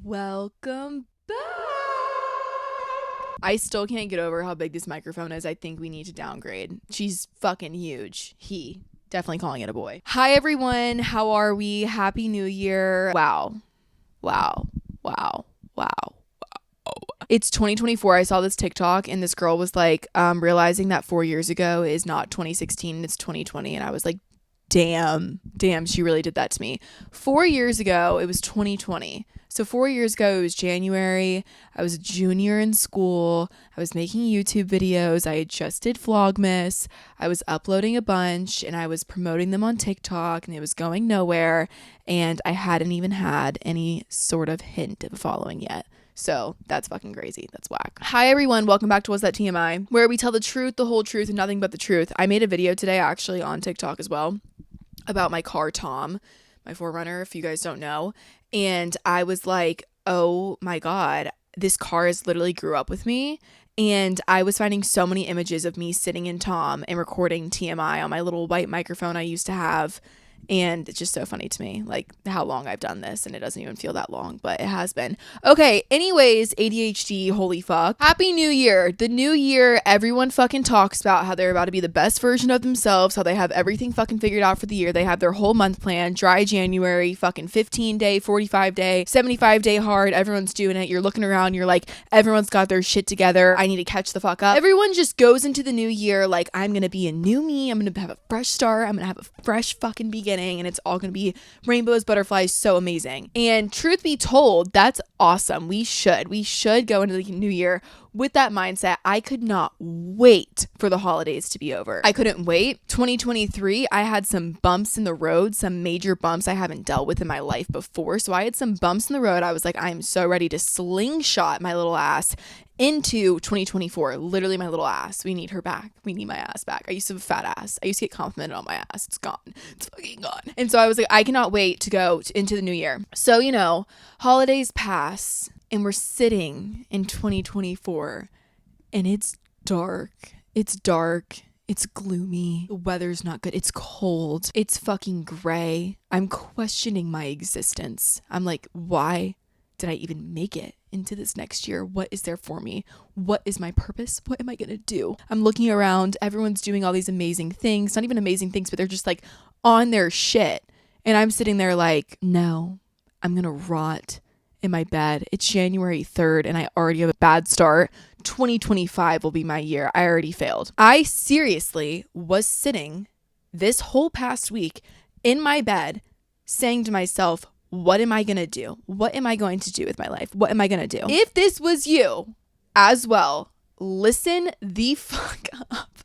Welcome back. I still can't get over how big this microphone is. I think we need to downgrade. She's fucking huge. He, definitely calling it a boy. Hi everyone, how are we? Happy New Year. Wow. It's 2024. I saw this TikTok and this girl was like, realizing that 4 years ago is not 2016, it's 2020. And I was like, damn, she really did that to me. 4 years ago, it was 2020. So 4 years ago, it was January. I was a junior in school. I was making YouTube videos. I had just did Vlogmas. I was uploading a bunch and I was promoting them on TikTok and it was going nowhere. And I hadn't even had any sort of hint of a following yet. So that's fucking crazy. That's whack. Hi everyone. Welcome back to What's That TMI, where we tell the truth, the whole truth, and nothing but the truth. I made a video today actually on TikTok as well about my car, Tom, my 4Runner, if you guys don't know. And I was like, oh my God, this car has literally grew up with me. And I was finding so many images of me sitting in Tom and recording TMI on my little white microphone I used to have. And it's just so funny to me, like how long I've done this, and it doesn't even feel that long, but it has been. Okay, anyways, ADHD, holy fuck. Happy New Year. The new year, everyone fucking talks about how they're about to be the best version of themselves, how they have everything fucking figured out for the year. They have their whole month plan, dry January, fucking 15-day, 45-day, 75-day hard. Everyone's doing it. You're looking around, you're like, everyone's got their shit together. I need to catch the fuck up. Everyone just goes into the new year like, I'm gonna be a new me. I'm gonna have a fresh start. I'm gonna have a fresh fucking beginning. And it's all going to be rainbows, butterflies, so amazing. And truth be told, that's awesome. We should go into the new year with that mindset. I could not wait for the holidays to be over. I couldn't wait. 2023, I had some bumps in the road, some major bumps I haven't dealt with in my life before. So I had some bumps in the road. I was like, I'm so ready to slingshot my little ass into 2024. Literally my little ass. We need her back. We need my ass back. I used to have a fat ass. I used to get complimented on my ass. It's gone. It's fucking gone. And so I was like, I cannot wait to go into the new year. So, holidays pass and we're sitting in 2024 and it's dark. It's gloomy. The weather's not good. It's cold. It's fucking gray. I'm questioning my existence. I'm like, why did I even make it into this next year? What is there for me? What is my purpose? What am I gonna do? I'm looking around. Everyone's doing all these amazing things. Not even amazing things, but they're just like on their shit. And I'm sitting there like, no, I'm gonna rot in my bed. It's January 3rd and I already have a bad start. 2025 will be my year. I already failed. I seriously was sitting this whole past week in my bed saying to myself, what am I going to do? What am I going to do with my life? What am I going to do? If this was you as well, listen the fuck up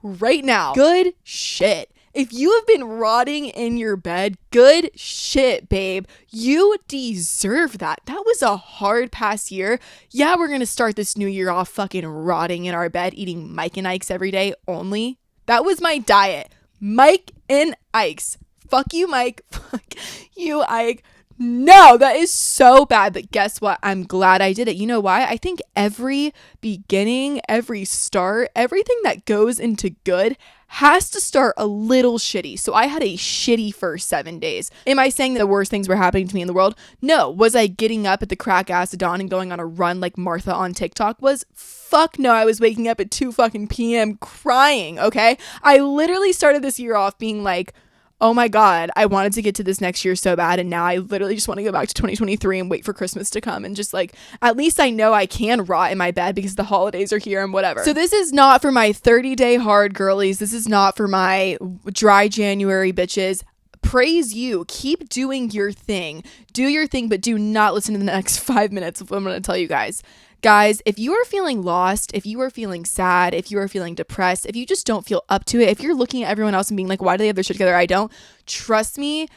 right now. Good shit. If you have been rotting in your bed, good shit, babe. You deserve that. That was a hard past year. Yeah, we're going to start this new year off fucking rotting in our bed, eating Mike and Ike's every day only. That was my diet. Mike and Ike's. Fuck you, Mike. Fuck you, Ike. No, that is so bad. But guess what? I'm glad I did it. You know why? I think every beginning, every start, everything that goes into good has to start a little shitty. So I had a shitty first 7 days. Am I saying that the worst things were happening to me in the world? No. Was I getting up at the crack ass of dawn and going on a run like Martha on TikTok? Fuck no. I was waking up at 2 fucking p.m. crying, okay? I literally started this year off being like, oh my God, I wanted to get to this next year so bad. And now I literally just want to go back to 2023 and wait for Christmas to come. And just like, at least I know I can rot in my bed because the holidays are here and whatever. So this is not for my 30-day hard girlies. This is not for my dry January bitches. Praise you. Keep doing your thing. Do your thing, but do not listen to the next 5 minutes of what I'm going to tell you guys. Guys, if you are feeling lost, if you are feeling sad, if you are feeling depressed, if you just don't feel up to it, if you're looking at everyone else and being like, why do they have their shit together? I don't. Trust me,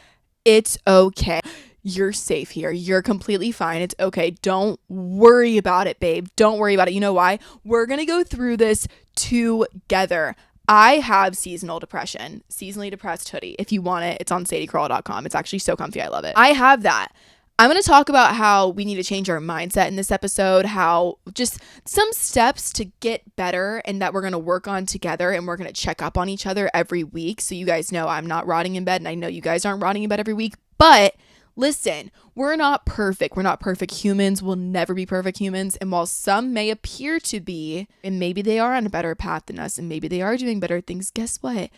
it's okay. You're safe here. You're completely fine. It's okay. Don't worry about it, babe. Don't worry about it. You know why? We're going to go through this together. I have seasonal depression, seasonally depressed hoodie. If you want it, it's on sadiecrawl.com. It's actually so comfy. I love it. I have that. I'm going to talk about how we need to change our mindset in this episode, how just some steps to get better and that we're going to work on together, and we're going to check up on each other every week. So you guys know I'm not rotting in bed, and I know you guys aren't rotting in bed every week, but Listen, we're not perfect. We're not perfect humans. We'll never be perfect humans. And while some may appear to be, and maybe they are on a better path than us, and maybe they are doing better things, guess what?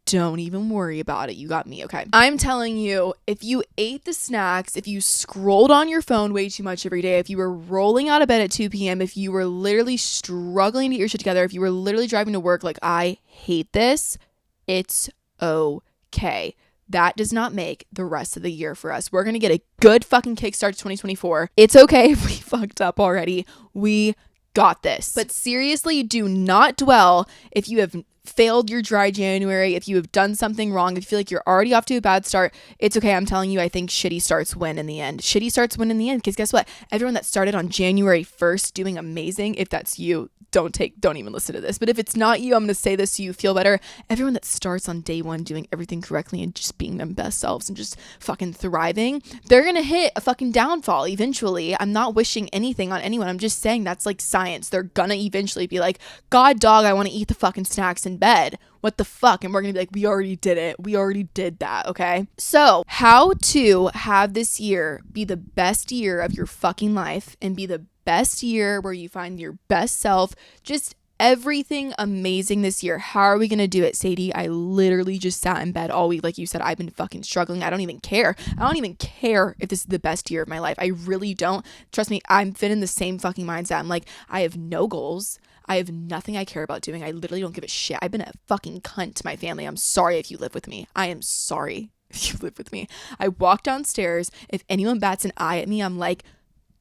Don't even worry about it. You got me, okay? I'm telling you, if you ate the snacks, if you scrolled on your phone way too much every day, if you were rolling out of bed at 2 p.m., if you were literally struggling to get your shit together, if you were literally driving to work like, I hate this, it's okay. That does not make the rest of the year for us. We're going to get a good fucking kickstart to 2024. It's okay if we fucked up already. We got this. But seriously, do not dwell if you have failed your dry January, if you have done something wrong, if you feel like you're already off to a bad start. It's okay. I'm telling you, I think shitty starts win in the end. Shitty starts win in the end, because guess what? Everyone that started on January 1st doing amazing, if that's you, don't even listen to this. But if it's not you, I'm going to say this so you feel better. Everyone that starts on day one doing everything correctly and just being them best selves and just fucking thriving, they're going to hit a fucking downfall eventually. I'm not wishing anything on anyone. I'm just saying that's like science. They're going to eventually be like, God dog, I want to eat the fucking snacks in bed. What the fuck? And we're going to be like, we already did it. We already did that. Okay. So how to have this year be the best year of your fucking life and be the best year where you find your best self, just everything amazing this year. How are we going to do it, Sadie? I literally just sat in bed all week. Like you said, I've been fucking struggling. I don't even care. I don't even care if this is the best year of my life. I really don't. Trust me, I'm fit in the same fucking mindset. I'm like, I have no goals. I have nothing I care about doing. I literally don't give a shit. I've been a fucking cunt to my family. I'm sorry if you live with me. I am sorry if you live with me. I walk downstairs. If anyone bats an eye at me, I'm like,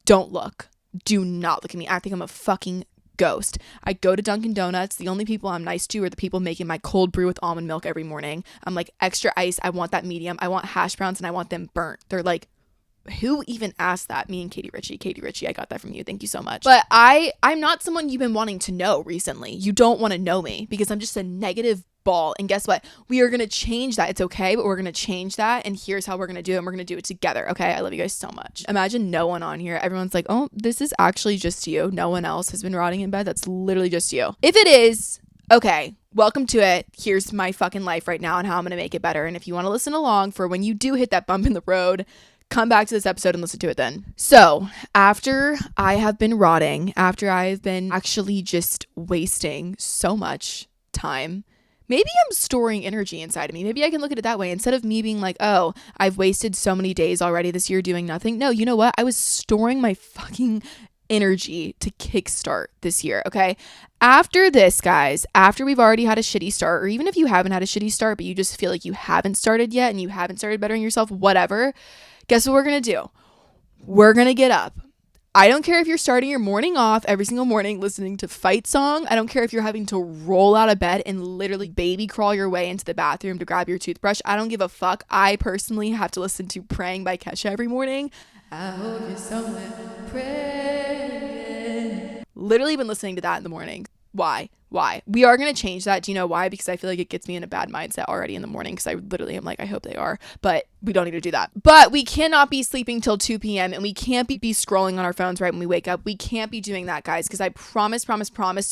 don't look. Do not look at me. I think I'm a fucking ghost. I go to Dunkin' Donuts. The only people I'm nice to are the people making my cold brew with almond milk every morning. I'm like, extra ice. I want that medium. I want hash browns and I want them burnt. They're like, who even asked that? Me and Katie Ritchie, I got that from you. Thank you so much. But I'm not someone you've been wanting to know recently. You don't want to know me because I'm just a negative ball. And guess what? We are going to change that. It's okay, but we're going to change that. And here's how we're going to do it. And we're going to do it together. Okay. I love you guys so much. Imagine no one on here. Everyone's like, oh, this is actually just you. No one else has been rotting in bed. That's literally just you. If it is, okay, welcome to it. Here's my fucking life right now and how I'm going to make it better. And if you want to listen along for when you do hit that bump in the road, come back to this episode and listen to it then. So after I have been rotting, after I've been actually just wasting so much time, maybe I'm storing energy inside of me. Maybe I can look at it that way. Instead of me being like, oh, I've wasted so many days already this year doing nothing. No, you know what? I was storing my fucking energy to kickstart this year. Okay. After this, guys, after we've already had a shitty start, or even if you haven't had a shitty start, but you just feel like you haven't started yet and you haven't started bettering yourself, whatever, guess what we're going to do? We're going to get up. I don't care if you're starting your morning off every single morning listening to Fight Song. I don't care if you're having to roll out of bed and literally baby crawl your way into the bathroom to grab your toothbrush. I don't give a fuck. I personally have to listen to Praying by Kesha every morning. I hope you're somewhere praying. Literally been listening to that in the morning. Why? We are going to change that. Do you know why? Because I feel like it gets me in a bad mindset already in the morning because I literally am like, I hope they are. But we don't need to do that. But we cannot be sleeping till 2 p.m. and we can't be scrolling on our phones right when we wake up. We can't be doing that, guys, because I promise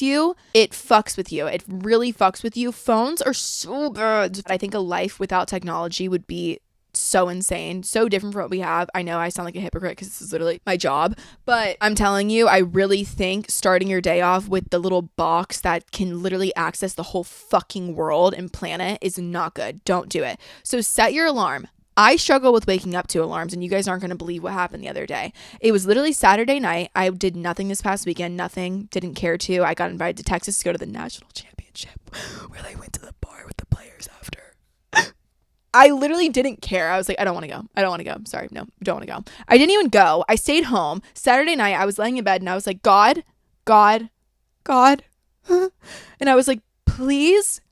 you, it fucks with you. It really fucks with you. Phones are so good. I think a life without technology would be so insane, so different from what we have. I know I sound like a hypocrite because this is literally my job, but I'm telling you, I really think starting your day off with the little box that can literally access the whole fucking world and planet is not good. Don't do it. So set your alarm. I struggle with waking up to alarms, and you guys aren't going to believe what happened the other day. It was literally Saturday night. I did nothing this past weekend, nothing, didn't care to. I got invited to Texas to go to the national championship where they went to the bar with the players after. I literally didn't care. I was like, I don't want to go. Sorry. No, don't want to go. I didn't even go. I stayed home. Saturday night, I was laying in bed and I was like, God. And I was like, please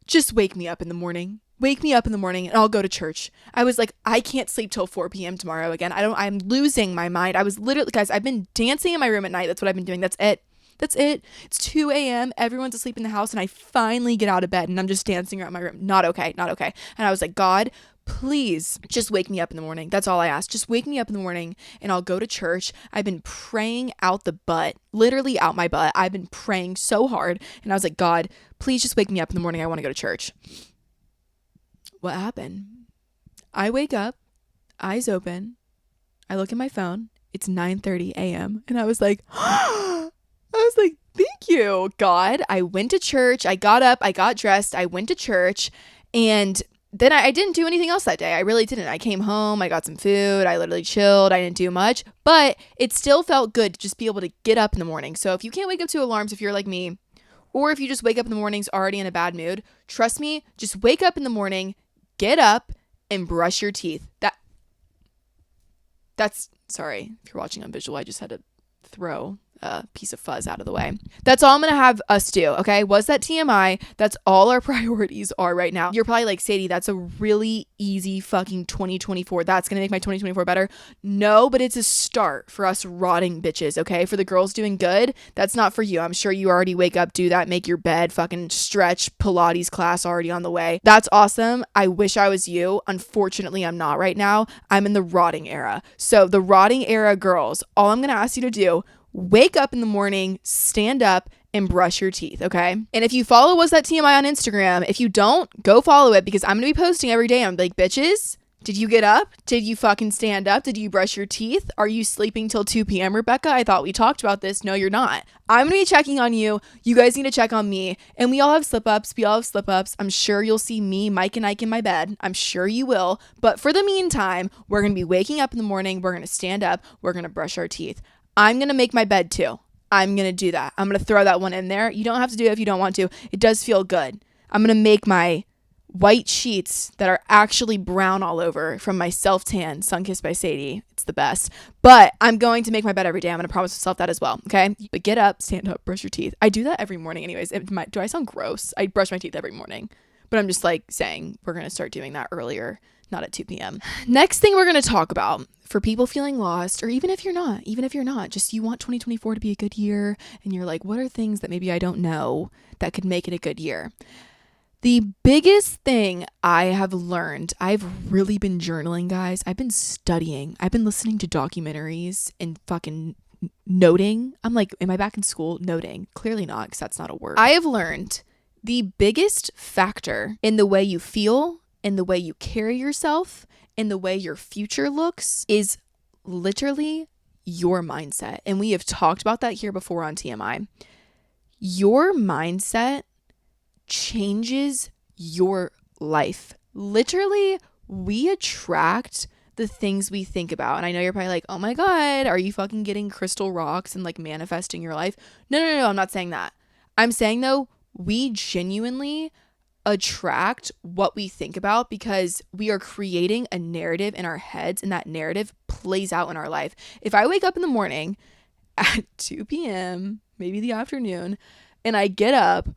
just wake me up in the morning. Wake me up in the morning and I'll go to church. I was like, I can't sleep till 4 p.m. tomorrow again. I'm losing my mind. I was literally, guys, I've been dancing in my room at night. That's what I've been doing. That's it. It's 2 a.m. Everyone's asleep in the house and I finally get out of bed and I'm just dancing around my room. Not okay. And I was like, God, please just wake me up in the morning. That's all I asked. Just wake me up in the morning and I'll go to church. I've been praying out the butt, literally out my butt. I've been praying so hard. And I was like, God, please just wake me up in the morning. I want to go to church. What happened? I wake up, eyes open, I look at my phone. It's 9:30 a.m. And I was like, thank you, God. I went to church. I got up. I got dressed. I went to church. And then I didn't do anything else that day. I really didn't. I came home. I got some food. I literally chilled. I didn't do much. But it still felt good to just be able to get up in the morning. So if you can't wake up to alarms, if you're like me, or if you just wake up in the mornings already in a bad mood, trust me, just wake up in the morning, get up, and brush your teeth. That's sorry, if you're watching on visual, I just had to throw a piece of fuzz out of the way. That's all I'm gonna have us do, okay? Was that TMI? That's all our priorities are right now. You're probably like, Sadie, that's a really easy fucking 2024. That's gonna make my 2024 better. No, but it's a start for us rotting bitches, okay? For the girls doing good, that's not for you. I'm sure you already wake up, do that, make your bed, fucking stretch, Pilates class already on the way. That's awesome. I wish I was you. Unfortunately, I'm not right now. I'm in the rotting era. So the rotting era girls, all I'm gonna ask you to do, wake up in the morning, stand up, and brush your teeth, okay? And if you follow Was That TMI on Instagram, if you don't, go follow it because I'm gonna be posting every day. I'm like, bitches, did you get up? Did you fucking stand up? Did you brush your teeth? Are you sleeping till 2 p.m., Rebecca? I thought we talked about this. No, you're not. I'm gonna be checking on you. You guys need to check on me. And we all have slip-ups. I'm sure you'll see me, Mike, and Ike in my bed. I'm sure you will. But for the meantime, we're gonna be waking up in the morning. We're gonna stand up. We're gonna brush our teeth. I'm going to make my bed too. I'm going to do that. I'm going to throw that one in there. You don't have to do it if you don't want to. It does feel good. I'm going to make my white sheets that are actually brown all over from my self-tan Sunkissed by Sadie. It's the best. But I'm going to make my bed every day. I'm going to promise myself that as well. Okay? But get up, stand up, brush your teeth. I do that every morning anyways. Do I sound gross? I brush my teeth every morning. But I'm just like saying we're going to start doing that earlier, not at 2 p.m. Next thing we're going to talk about for people feeling lost, or even if you're not, just you want 2024 to be a good year and you're like, what are things that maybe I don't know that could make it a good year? The biggest thing I have learned, I've really been journaling, guys. I've been studying. I've been listening to documentaries and fucking noting. I'm like, am I back in school? Noting. Clearly not, because that's not a word. I have learned the biggest factor in the way you feel, in the way you carry yourself, in the way your future looks is literally your mindset. And we have talked about that here before on TMI. Your mindset changes your life. Literally, we attract the things we think about. And I know you're probably like, oh my God, are you fucking getting crystal rocks and like manifesting your life? No, I'm not saying that. I'm saying though, we genuinely attract what we think about because we are creating a narrative in our heads and that narrative plays out in our life. If I wake up in the morning at 2 p.m., maybe the afternoon, and I get up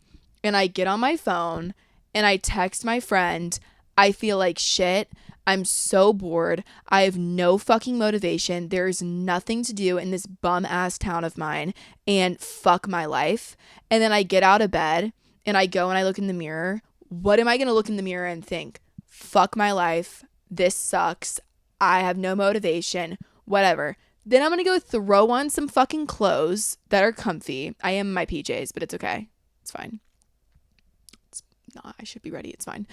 and I get on my phone and I text my friend, I feel like shit. I'm so bored. I have no fucking motivation. There's nothing to do in this bum ass town of mine and fuck my life. And then I get out of bed and I go and I look in the mirror. What am I going to look in the mirror and think? Fuck my life. This sucks. I have no motivation. Whatever. Then I'm going to go throw on some fucking clothes that are comfy. I am in my PJs, but it's okay. It's fine. I should be ready. It's fine.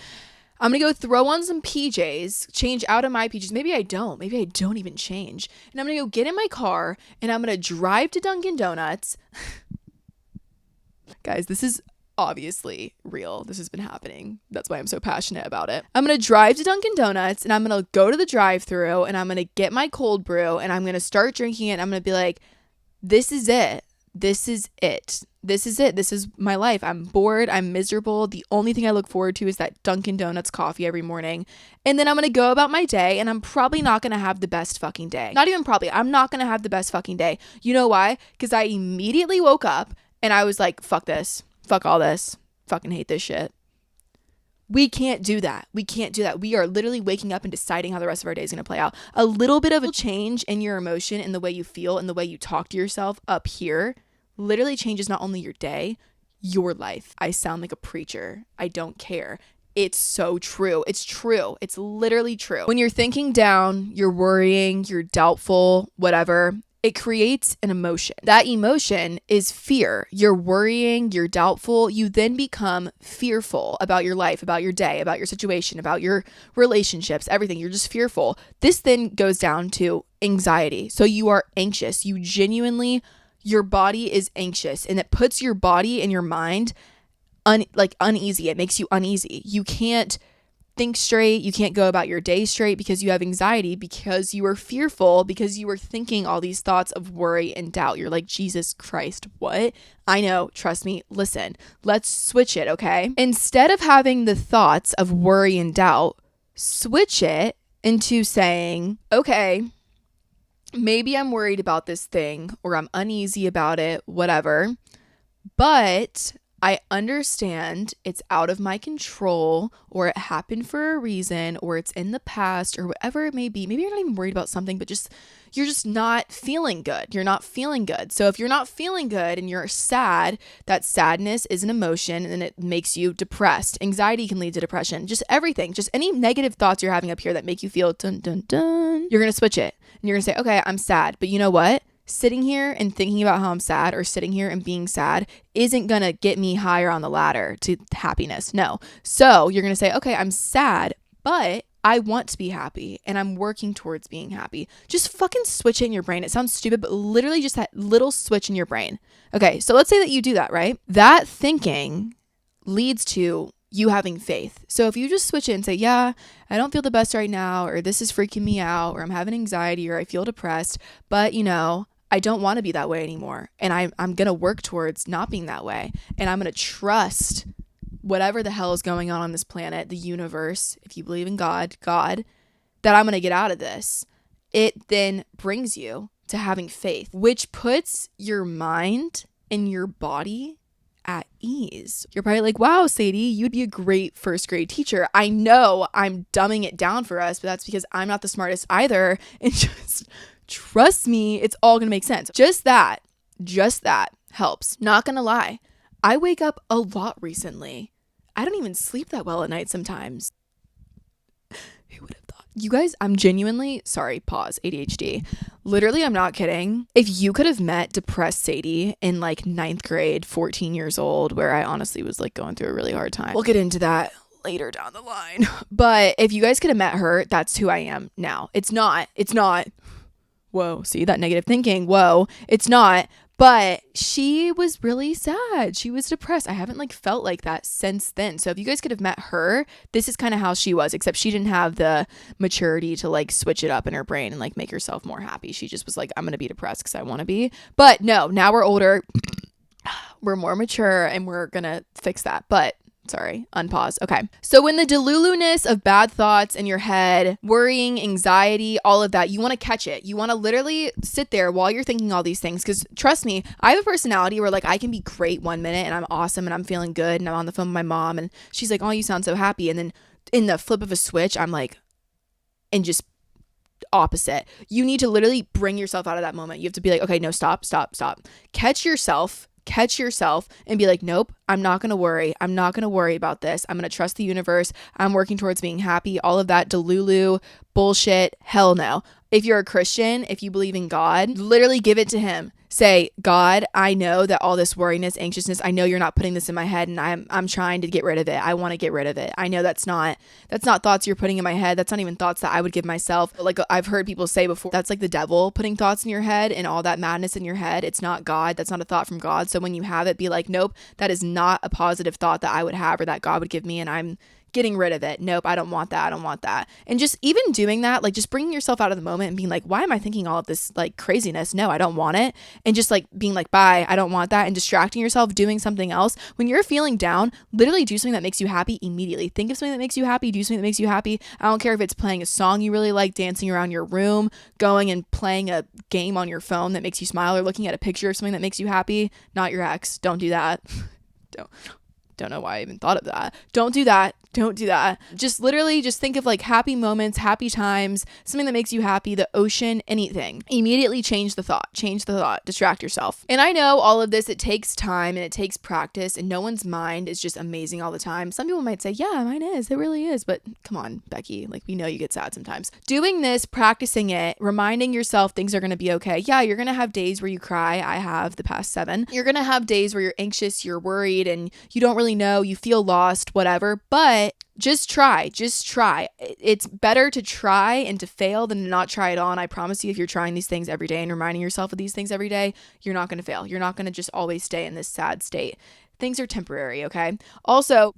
I'm going to go throw on some PJs, change out of my PJs. Maybe I don't even change. And I'm going to go get in my car and I'm going to drive to Dunkin' Donuts. Guys, this is obviously real. This has been happening. That's why I'm so passionate about it. I'm going to drive to Dunkin' Donuts and I'm going to go to the drive-thru and I'm going to get my cold brew and I'm going to start drinking it. And I'm going to be like, this is it. This is it. This is it. This is my life. I'm bored. I'm miserable. The only thing I look forward to is that Dunkin' Donuts coffee every morning. And then I'm going to go about my day and I'm probably not going to have the best fucking day. Not even probably. I'm not going to have the best fucking day. You know why? Because I immediately woke up and I was like, fuck this. Fuck all this. Fucking hate this shit. We can't do that. We are literally waking up and deciding how the rest of our day is going to play out. A little bit of a change in your emotion and the way you feel and the way you talk to yourself up here literally changes not only your day, your life. I sound like a preacher. I don't care. It's so true. It's true. It's literally true. When you're thinking down, you're worrying, you're doubtful, whatever, it creates an emotion. That emotion is fear. You're worrying, you're doubtful. You then become fearful about your life, about your day, about your situation, about your relationships, everything. You're just fearful. This then goes down to anxiety. So you are anxious. You genuinely, your body is anxious, and it puts your body and your mind uneasy. It makes you uneasy. You can't think straight. You can't go about your day straight because you have anxiety, because you are fearful, because you are thinking all these thoughts of worry and doubt. You're like, Jesus Christ, what? I know, trust me. Listen, let's switch it, okay? Instead of having the thoughts of worry and doubt, switch it into saying, okay, maybe I'm worried about this thing, or I'm uneasy about it, whatever, but I understand it's out of my control, or it happened for a reason, or it's in the past, or whatever it may be. Maybe you're not even worried about something, but you're just not feeling good. You're not feeling good. So if you're not feeling good and you're sad, that sadness is an emotion, and it makes you depressed. Anxiety can lead to depression. Just everything. Just any negative thoughts you're having up here that make you feel dun dun dun. You're going to switch it. And you're going to say, okay, I'm sad. But you know what? Sitting here and thinking about how I'm sad, or sitting here and being sad, isn't going to get me higher on the ladder to happiness. No. So you're going to say, okay, I'm sad, but I want to be happy, and I'm working towards being happy. Just fucking switch it in your brain. It sounds stupid, but literally just that little switch in your brain. Okay, so let's say that you do that, right? That thinking leads to you having faith. So if you just switch it and say, yeah, I don't feel the best right now, or this is freaking me out, or I'm having anxiety, or I feel depressed, but I don't want to be that way anymore. And I'm going to work towards not being that way. And I'm going to trust whatever the hell is going on this planet, the universe, if you believe in God, that I'm going to get out of this. It then brings you to having faith, which puts your mind and your body at ease. You're probably like, wow, Sadie, you'd be a great first grade teacher. I know I'm dumbing it down for us, but that's because I'm not the smartest either. And just trust me, it's all going to make sense. Just that helps. Not going to lie. I wake up a lot recently. I don't even sleep that well at night sometimes. Who would have thought? You guys, I'm genuinely, sorry, pause, ADHD. Literally, I'm not kidding. If you could have met depressed Sadie in like 9th grade, 14 years old, where I honestly was like going through a really hard time. We'll get into that later down the line. But if you guys could have met her, that's who I am now. It's not. Whoa, see that negative thinking? Whoa, it's not. But she was really sad. She was depressed. I haven't felt like that since then. So if you guys could have met her, this is kind of how she was, except she didn't have the maturity to switch it up in her brain and make herself more happy. She just was like, I'm going to be depressed because I want to be. But no, now we're older. We're more mature, and we're going to fix that. But sorry, unpause. Okay. So when the delulu-ness of bad thoughts in your head, worrying, anxiety, all of that, you want to catch it. You want to literally sit there while you're thinking all these things. Because trust me, I have a personality where I can be great one minute and I'm awesome and I'm feeling good and I'm on the phone with my mom and she's like, oh, you sound so happy. And then in the flip of a switch, I'm like, and just opposite. You need to literally bring yourself out of that moment. You have to be like, okay, no, stop. Catch yourself and be like, nope, I'm not going to worry. I'm not going to worry about this. I'm going to trust the universe. I'm working towards being happy. All of that delulu bullshit. Hell no. If you're a Christian, if you believe in God, literally give it to him. Say, God, I know that all this worriness, anxiousness, I know you're not putting this in my head and I'm trying to get rid of it. I want to get rid of it. I know that's not thoughts you're putting in my head. That's not even thoughts that I would give myself. I've heard people say before, that's the devil putting thoughts in your head and all that madness in your head. It's not God. That's not a thought from God. So when you have it, be like, nope, that is not a positive thought that I would have or that God would give me, and I'm getting rid of it. Nope, I don't want that. And just even doing that, just bringing yourself out of the moment and being like, why am I thinking all of this craziness? No, I don't want it. And just being like, bye, I don't want that. And distracting yourself, doing something else. When you're feeling down, literally do something that makes you happy immediately. Think of something that makes you happy. Do something that makes you happy. I don't care if it's playing a song you really like, dancing around your room, going and playing a game on your phone that makes you smile, or looking at a picture of something that makes you happy. Not your ex. Don't do that. Don't know why I even thought of that. Don't do that. Don't do that. Just literally just think of like happy moments, happy times, something that makes you happy, the ocean, anything. Immediately change the thought. Change the thought. Distract yourself. And I know all of this, it takes time and it takes practice, and no one's mind is just amazing all the time. Some people might say, yeah, mine is. It really is. But come on, Becky. Like, we know you get sad sometimes. Doing this, practicing it, reminding yourself things are going to be okay. Yeah, you're going to have days where you cry. I have the past 7. You're going to have days where you're anxious, you're worried, and you don't really know, you feel lost, whatever. But just try. It's better to try and to fail than to not try at all. And I promise you, if you're trying these things every day and reminding yourself of these things every day, you're not going to fail. You're not going to just always stay in this sad state. Things are temporary, okay? Also,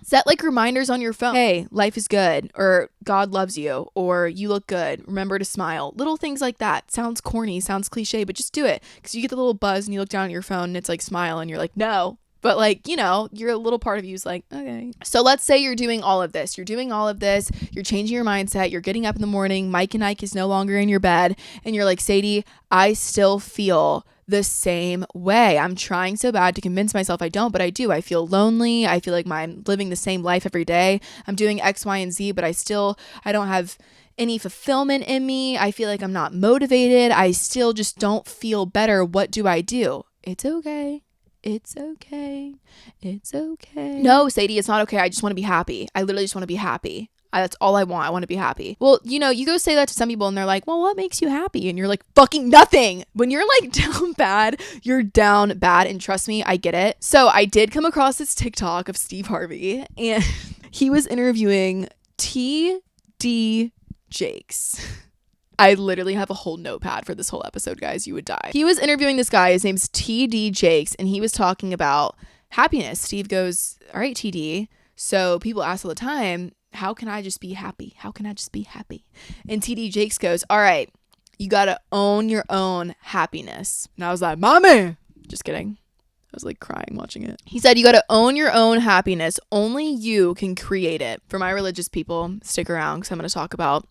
set like reminders on your phone. Hey, life is good, or God loves you, or you look good. Remember to smile. Little things like that. Sounds corny, sounds cliche, but just do it. Because you get the little buzz and you look down at your phone and it's like smile and you're like, no. But like, your little part of you is like, okay. So let's say you're doing all of this. You're changing your mindset. You're getting up in the morning. Mike and Ike is no longer in your bed. And you're like, Sadie, I still feel the same way. I'm trying so bad to convince myself I don't, but I do. I feel lonely. I feel like I'm living the same life every day. I'm doing X, Y, and Z, but I don't have any fulfillment in me. I feel like I'm not motivated. I still just don't feel better. What do I do? It's okay. It's okay. It's okay. No, Sadie, it's not okay. I just want to be happy. I literally just want to be happy. That's all I want. I want to be happy. Well, you go say that to some people and they're like, well, what makes you happy? And you're like, fucking nothing. When you're like down bad, you're down bad. And trust me, I get it. So I did come across this TikTok of Steve Harvey, and he was interviewing T.D. Jakes. I literally have a whole notepad for this whole episode, guys. You would die. He was interviewing this guy. His name's T.D. Jakes, and he was talking about happiness. Steve goes, all right, T.D. So people ask all the time, how can I just be happy? How can I just be happy? And T.D. Jakes goes, all right, you got to own your own happiness. And I was like, mommy. Just kidding. I was like crying watching it. He said, you got to own your own happiness. Only you can create it. For my religious people, stick around because I'm going to talk about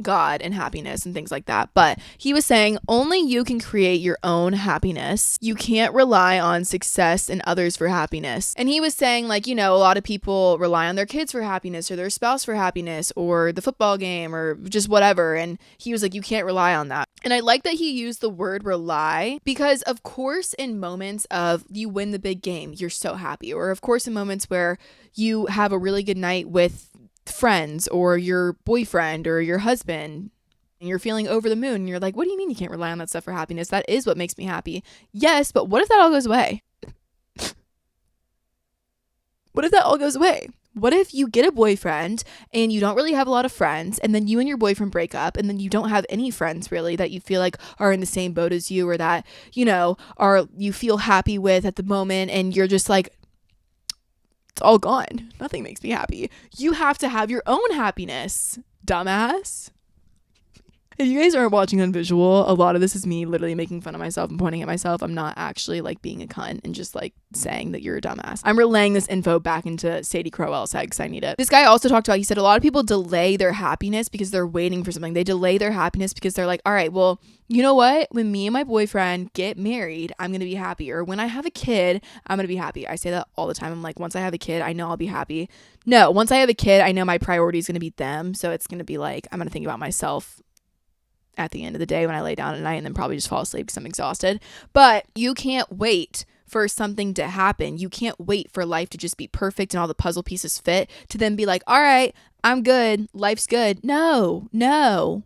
God and happiness and things like that. But he was saying only you can create your own happiness. You can't rely on success and others for happiness. And he was saying like, a lot of people rely on their kids for happiness or their spouse for happiness or the football game or just whatever. And he was like, you can't rely on that. And I like that he used the word rely because of course in moments of you win the big game, you're so happy. Or of course in moments where you have a really good night with friends or your boyfriend or your husband and you're feeling over the moon and you're like, what do you mean you can't rely on that stuff for happiness? That is what makes me happy. Yes, but what if that all goes away? What if that all goes away? What if you get a boyfriend and you don't really have a lot of friends and then you and your boyfriend break up and then you don't have any friends really that you feel like are in the same boat as you or that, are you feel happy with at the moment and you're just like, it's all gone. Nothing makes me happy. You have to have your own happiness, dumbass. If you guys aren't watching on visual, a lot of this is me literally making fun of myself and pointing at myself. I'm not actually like being a cunt and just like saying that you're a dumbass. I'm relaying this info back into Sadie Crowell's head because I need it. This guy also talked about, he said a lot of people delay their happiness because they're waiting for something. They delay their happiness because they're like, all right, well, you know what? When me and my boyfriend get married, I'm going to be happy. Or when I have a kid, I'm going to be happy. I say that all the time. I'm like, once I have a kid, I know I'll be happy. No, once I have a kid, I know my priority is going to be them. So it's going to be like, I'm going to think about myself at the end of the day when I lay down at night and then probably just fall asleep because I'm exhausted. But you can't wait for something to happen. You can't wait for life to just be perfect and all the puzzle pieces fit to then be like, all right, I'm good. Life's good. No,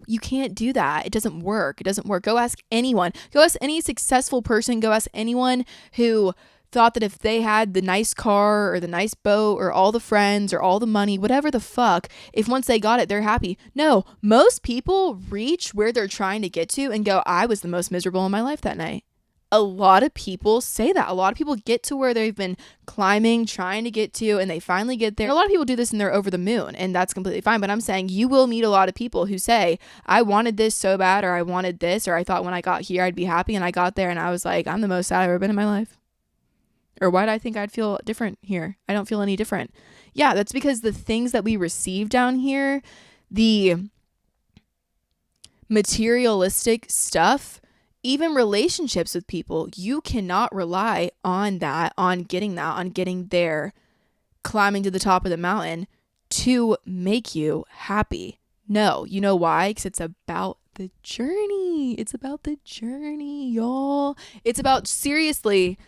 you can't do that. It doesn't work. Go ask anyone. Go ask any successful person. Go ask anyone who thought that if they had the nice car or the nice boat or all the friends or all the money, whatever the fuck, if once they got it, they're happy. No, most people reach where they're trying to get to and go, I was the most miserable in my life that night. A lot of people say that. A lot of people get to where they've been climbing, trying to get to, and they finally get there. A lot of people do this and they're over the moon, and that's completely fine. But I'm saying you will meet a lot of people who say, I wanted this so bad, or I wanted this, or I thought when I got here I'd be happy, and I got there and I was like, I'm the most sad I've ever been in my life. Or why did I think I'd feel different here? I don't feel any different. Yeah, that's because the things that we receive down here, the materialistic stuff, even relationships with people, you cannot rely on that, on getting there, climbing to the top of the mountain to make you happy. No, you know why? Because it's about the journey. It's about the journey, y'all. It's about, seriously,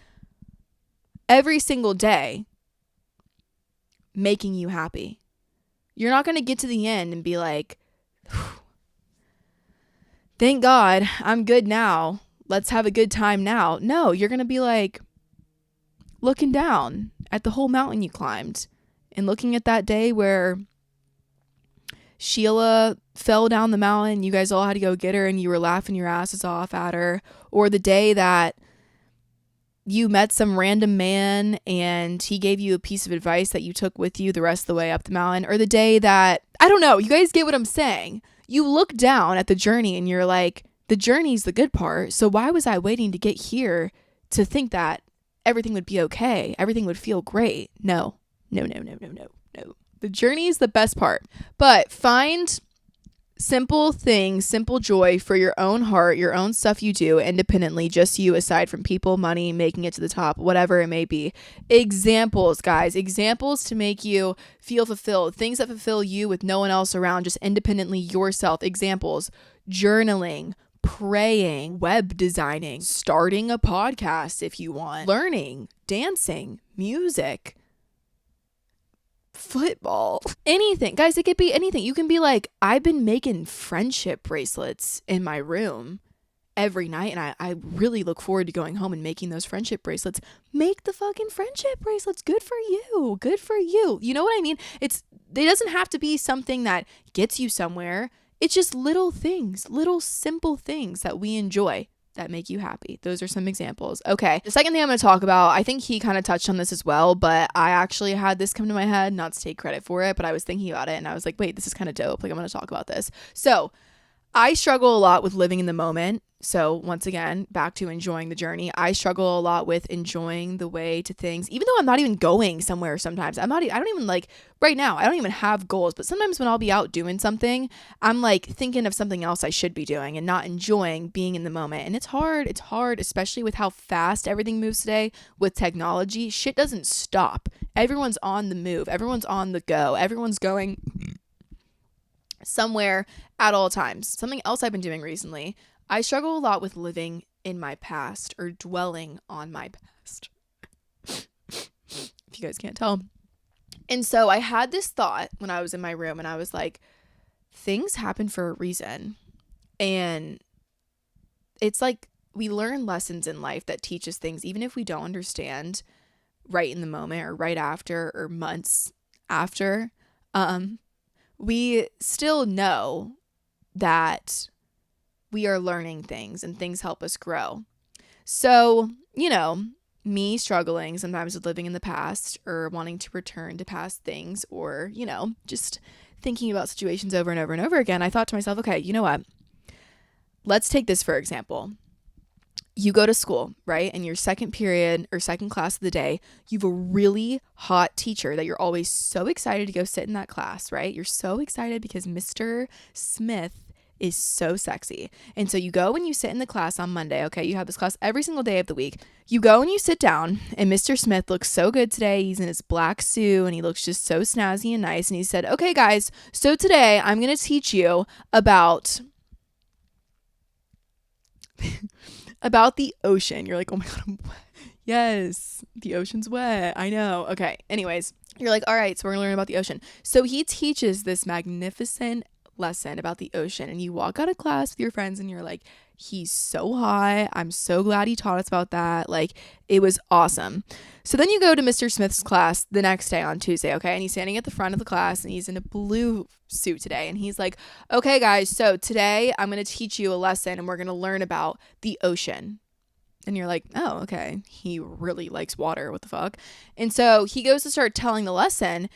every single day making you happy. You're not going to get to the end and be like, thank God, I'm good now. Let's have a good time now. No, you're going to be like looking down at the whole mountain you climbed and looking at that day where Sheila fell down the mountain. You guys all had to go get her and you were laughing your asses off at her. Or the day that you met some random man and he gave you a piece of advice that you took with you the rest of the way up the mountain. Or the day that, I don't know, you guys get what I'm saying. You look down at the journey and you're like, the journey's the good part. So why was I waiting to get here to think that everything would be okay? Everything would feel great. No. The journey is the best part. But find simple things, simple joy for your own heart, your own stuff you do independently, just you, aside from people, money, making it to the top, whatever it may be. Examples, guys. Examples to make you feel fulfilled. Things that fulfill you with no one else around, just independently yourself. Examples: journaling, praying, web designing, starting a podcast if you want, learning, dancing, music, football, anything. Guys, it could be anything. You can be like, I've been making friendship bracelets in my room every night and I really look forward to going home and making those friendship bracelets. Make the fucking friendship bracelets. Good for you. Good for you. You know what I mean? It doesn't have to be something that gets you somewhere. It's just little things, little simple things that we enjoy that make you happy. Those are some examples. Okay, the second thing I'm going to talk about, I think he kind of touched on this as well, but I actually had this come to my head, not to take credit for it, but I was thinking about it and I was like, wait, this is kind of dope. Like, I'm going to talk about this. So I struggle a lot with living in the moment. So once again, back to enjoying the journey. I struggle a lot with enjoying the way to things, even though I'm not even going somewhere sometimes. I don't even, like, right now, I don't even have goals, but sometimes when I'll be out doing something, I'm like thinking of something else I should be doing and not enjoying being in the moment. And it's hard, especially with how fast everything moves today with technology. Shit doesn't stop. Everyone's on the move. Everyone's on the go. Everyone's going somewhere at all times. Something else I've been doing recently, I struggle a lot with living in my past or dwelling on my past. If you guys can't tell. And so I had this thought when I was in my room and I was like, things happen for a reason. And it's like we learn lessons in life that teach us things, even if we don't understand right in the moment or right after or months after. We still know that we are learning things and things help us grow. So, you know, me struggling sometimes with living in the past or wanting to return to past things or, you know, just thinking about situations over and over and over again, I thought to myself, okay, you know what? Let's take this for example. You go to school, right? And your second period or second class of the day, you have a really hot teacher that you're always so excited to go sit in that class, right? You're so excited because Mr. Smith is so sexy. And so you go and you sit in the class on Monday, okay? You have this class every single day of the week. You go and you sit down and Mr. Smith looks so good today. He's in his black suit and he looks just so snazzy and nice. And he said, okay, guys, so today I'm going to teach you about the ocean. You're like, oh my God, I'm wet. Yes, the ocean's wet. I know. Okay. Anyways, you're like, all right, so we're going to learn about the ocean. So he teaches this magnificent lesson about the ocean and you walk out of class with your friends and you're like, he's so hot. I'm so glad he taught us about that. Like, it was awesome. So then you go to Mr. Smith's class the next day on Tuesday, okay? And he's standing at the front of the class and he's in a blue suit today. And he's like, okay, guys, so today I'm going to teach you a lesson and we're going to learn about the ocean. And you're like, oh, okay. He really likes water. What the fuck? And so he goes to start telling the lesson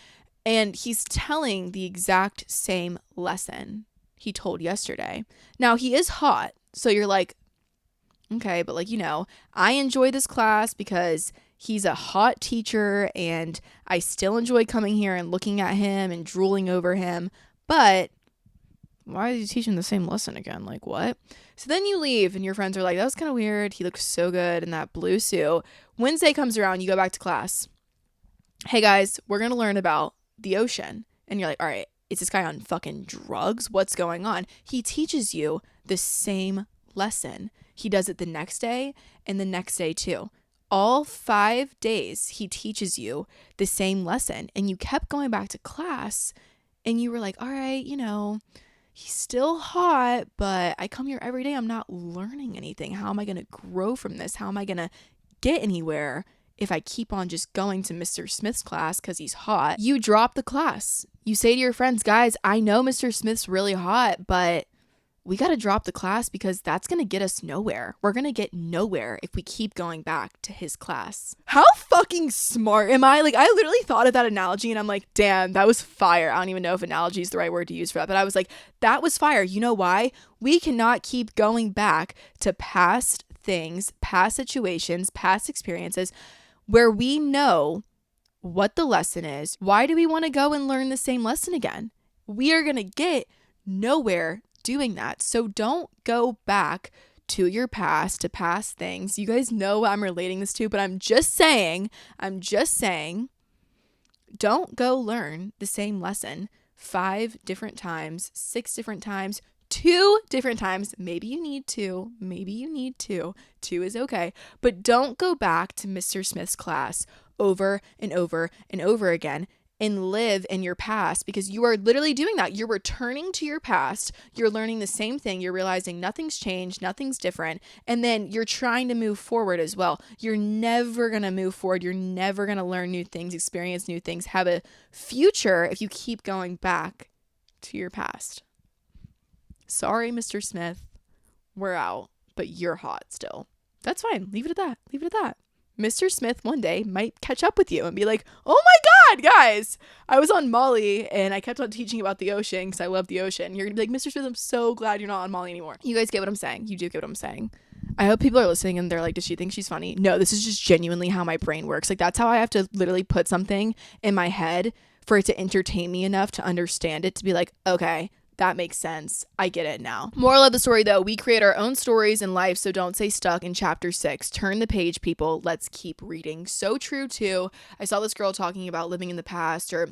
and he's telling the exact same lesson he told yesterday. Now, he is hot. So you're like, okay, but like, you know, I enjoy this class because he's a hot teacher and I still enjoy coming here and looking at him and drooling over him. But why is he teaching the same lesson again? Like, what? So then you leave and your friends are like, that was kind of weird. He looks so good in that blue suit. Wednesday comes around, you go back to class. Hey guys, we're going to learn about the ocean. And you're like, all right, is this guy on fucking drugs? What's going on? He teaches you the same lesson. He does it the next day and the next day too. All 5 days he teaches you the same lesson, and you kept going back to class and you were like, all right, you know, he's still hot, but I come here every day. I'm not learning anything. How am I going to grow from this? How am I going to get anywhere if I keep on just going to Mr. Smith's class because he's hot? You drop the class. You say to your friends, guys, I know Mr. Smith's really hot, but we got to drop the class because that's going to get us nowhere. We're going to get nowhere if we keep going back to his class. How fucking smart am I? Like, I literally thought of that analogy and I'm like, damn, that was fire. I don't even know if analogy is the right word to use for that, but I was like, that was fire. You know why? We cannot keep going back to past things, past situations, past experiences where we know what the lesson is. Why do we want to go and learn the same lesson again? We are going to get nowhere doing that. So don't go back to your past, to past things. You guys know what I'm relating this to, but I'm just saying, don't go learn the same lesson 5 different times, 6 different times, 2 different times. Maybe you need to. 2 is okay. But don't go back to Mr. Smith's class over and over and over again and live in your past, because you are literally doing that. You're returning to your past. You're learning the same thing. You're realizing nothing's changed, nothing's different. And then you're trying to move forward as well. You're never going to move forward. You're never going to learn new things, experience new things, have a future if you keep going back to your past. Sorry, Mr. Smith. We're out, but you're hot still. That's fine. Leave it at that. Mr. Smith one day might catch up with you and be like, oh my God, guys, I was on Molly and I kept on teaching about the ocean because I love the ocean. You're going to be like, Mr. Smith, I'm so glad you're not on Molly anymore. You guys get what I'm saying? You do get what I'm saying. I hope people are listening and they're like, does she think she's funny? No, this is just genuinely how my brain works. Like, that's how I have to literally put something in my head for it to entertain me enough to understand it, to be like, okay, that makes sense. I get it now. Moral of the story, though, we create our own stories in life, so don't stay stuck in chapter 6. Turn the page, people. Let's keep reading. So true, too. I saw this girl talking about living in the past or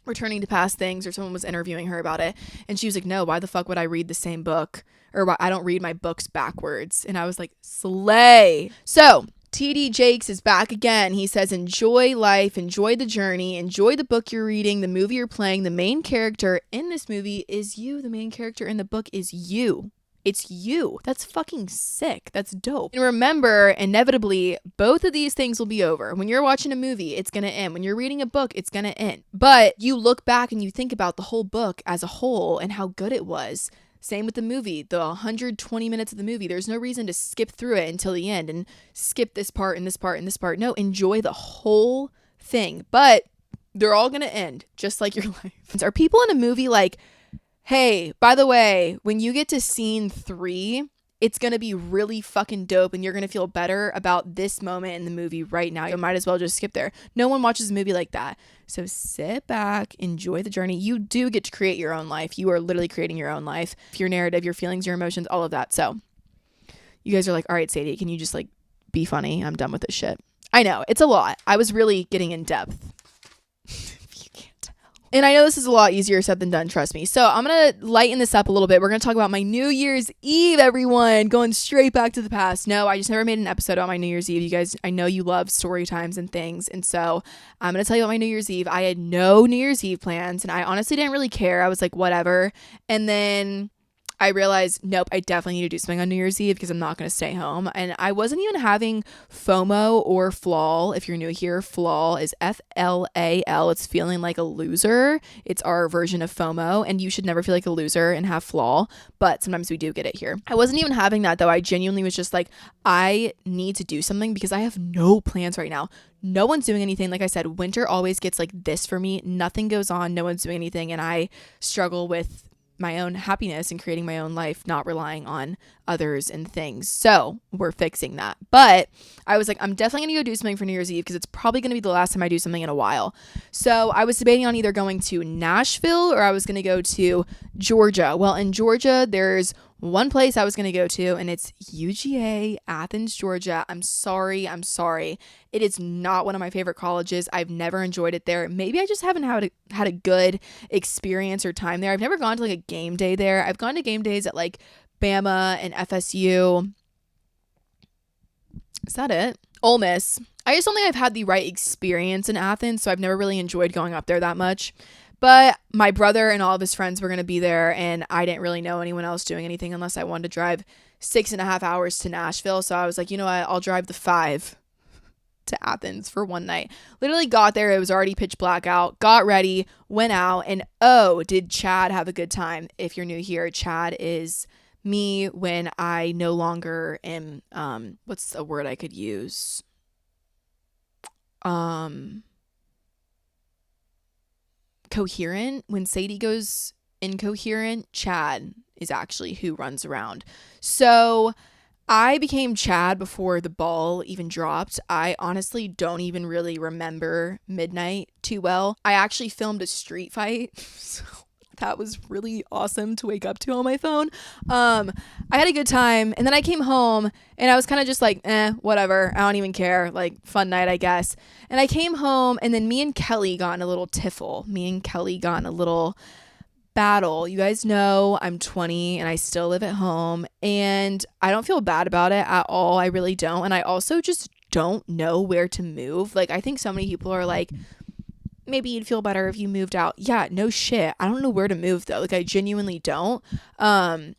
returning to past things, or someone was interviewing her about it, and she was like, no, why the fuck would I read the same book? Or why I don't read my books backwards. And I was like, slay. So TD Jakes is back again. He says, enjoy life, enjoy the journey, enjoy the book you're reading, the movie you're playing. The main character in this movie is you. The main character in the book is you. It's you. That's fucking sick. That's dope. And remember, inevitably, both of these things will be over. When you're watching a movie, it's going to end. When you're reading a book, it's going to end. But you look back and you think about the whole book as a whole and how good it was. Same with the movie, the 120 minutes of the movie. There's no reason to skip through it until the end and skip this part and this part and this part. No, enjoy the whole thing. But they're all going to end, just like your life. Are people in a movie like, hey, by the way, when you get to scene 3, it's going to be really fucking dope and you're going to feel better about this moment in the movie right now. You might as well just skip there. No one watches a movie like that. So sit back, enjoy the journey. You do get to create your own life. You are literally creating your own life. Your narrative, your feelings, your emotions, all of that. So you guys are like, all right, Sadie, can you just like be funny? I'm done with this shit. I know, it's a lot. I was really getting in depth. And I know this is a lot easier said than done, trust me. So I'm going to lighten this up a little bit. We're going to talk about my New Year's Eve, everyone. Going straight back to the past. No, I just never made an episode about my New Year's Eve. You guys, I know you love story times and things. And so I'm going to tell you about my New Year's Eve. I had no New Year's Eve plans and I honestly didn't really care. I was like, whatever. And then I realized, nope, I definitely need to do something on New Year's Eve because I'm not going to stay home. And I wasn't even having FOMO or FLAL. If you're new here, FLAL is FLAL. It's feeling like a loser. It's our version of FOMO. And you should never feel like a loser and have FLAL. But sometimes we do get it here. I wasn't even having that though. I genuinely was just like, I need to do something because I have no plans right now. No one's doing anything. Like I said, winter always gets like this for me. Nothing goes on. No one's doing anything. And I struggle with my own happiness and creating my own life, not relying on others and things. So we're fixing that. But I was like, I'm definitely going to go do something for New Year's Eve because it's probably going to be the last time I do something in a while. So I was debating on either going to Nashville or I was going to go to Georgia. Well, in Georgia, there's one place I was going to go to, and it's UGA, Athens, Georgia. I'm sorry. It is not one of my favorite colleges. I've never enjoyed it there. Maybe I just haven't had a good experience or time there. I've never gone to like a game day there. I've gone to game days at like Bama and FSU. Is that it? Ole Miss. I just don't think I've had the right experience in Athens, so I've never really enjoyed going up there that much. But my brother and all of his friends were going to be there, and I didn't really know anyone else doing anything unless I wanted to drive 6.5 hours to Nashville. So I was like, you know what? I'll drive the 5 to Athens for one night. Literally got there. It was already pitch black out. Got ready, went out, and oh, did Chad have a good time? If you're new here, Chad is me when I no longer am, what's a word I could use? Coherent. When Sadie goes incoherent, Chad is actually who runs around. So I became Chad before the ball even dropped. I honestly don't even really remember midnight too well. I actually filmed a street fight. So that was really awesome to wake up to on my phone. I had a good time, and then I came home and I was kind of just like, whatever, I don't even care, like fun night I guess. And I came home, and then me and Kelly got in a little tiffle. Me and Kelly got in a little battle. You guys know I'm 20 and I still live at home, and I don't feel bad about it at all. I really don't. And I also just don't know where to move. Like, I think so many people are like, maybe you'd feel better if you moved out. Yeah, no shit. I don't know where to move though. Like, I genuinely don't. And